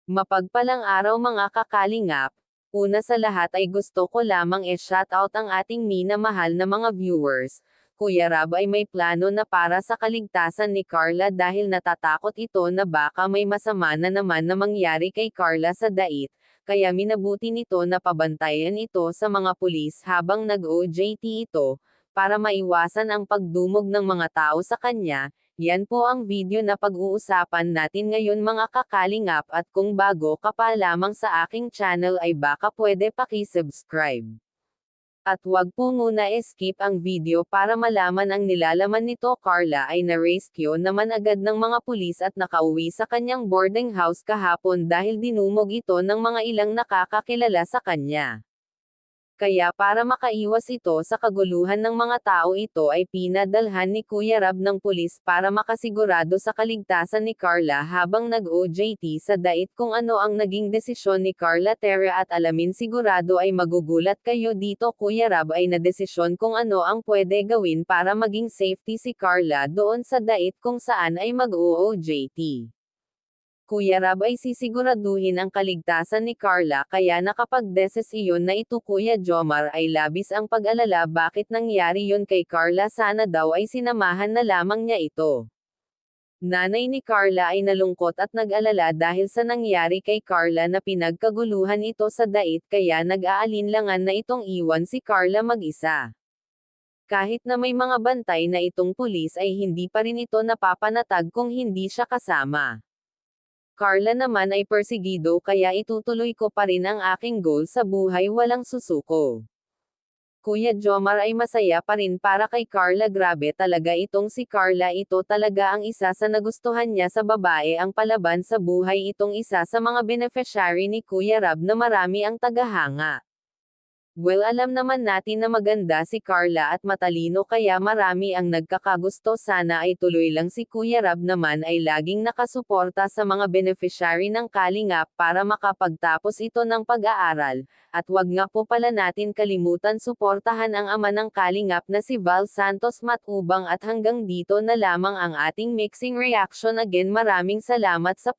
Mapagpalang araw mga kakalingap, una sa lahat ay gusto ko lamang shoutout ang ating minamahal na mga viewers. Kuya Rab ay may plano na para sa kaligtasan ni Carla dahil natatakot ito na baka may masama na naman na mangyari kay Carla sa dait, kaya minabuti nito na pabantayan ito sa mga pulis habang nag-OJT ito, para maiwasan ang pagdumog ng mga tao sa kanya. Yan po ang video na pag-uusapan natin ngayon mga kakalingap, at kung bago ka pa lamang sa aking channel ay baka pwede paki-subscribe. At wag po muna skip ang video para malaman ang nilalaman nito. Carla ay na-rescue naman agad ng mga pulis at nakauwi sa kanyang boarding house kahapon dahil dinumog ito ng mga ilang nakakakilala sa kanya. Kaya para makaiwas ito sa kaguluhan ng mga tao, ito ay pinadalhan ni Kuya Rab ng pulis para makasigurado sa kaligtasan ni Carla habang nag-OJT sa dait. Kung ano ang naging desisyon ni Carla Terra at alamin, sigurado ay magugulat kayo dito. Kuya Rab ay nadesisyon kung ano ang pwede gawin para maging safety si Carla doon sa dait kung saan ay mag-OJT. Kuya Rab ay sisiguraduhin ang kaligtasan ni Carla, kaya nakapag-desisyon na ito. Kuya Jomar ay labis ang pag-alala bakit nangyari yon kay Carla, sana daw ay sinamahan na lamang niya ito. Nanay ni Carla ay nalungkot at nag-alala dahil sa nangyari kay Carla na pinagkaguluhan ito sa dait, kaya nag-aalinlangan na itong iwan si Carla mag-isa. Kahit na may mga bantay na itong pulis ay hindi pa rin ito napapanatag kung hindi siya kasama. Carla naman ay persigido, kaya itutuloy ko pa rin ang aking goal sa buhay, walang susuko. Kuya Jomar ay masaya pa rin para kay Carla. Grabe talaga itong si Carla, ito talaga ang isa sa nagustuhan niya sa babae, ang palaban sa buhay. Itong isa sa mga beneficiary ni Kuya Rab na marami ang tagahanga. Well, alam naman natin na maganda si Carla at matalino, kaya marami ang nagkakagusto. Sana ay tuloy lang. Si Kuya Rab naman ay laging nakasuporta sa mga beneficiary ng Kalingap para makapagtapos ito ng pag-aaral. At wag nga po pala natin kalimutan suportahan ang ama ng Kalingap na si Val Santos Matubang. At hanggang dito na lamang ang ating mixing reaction. Again, maraming salamat sa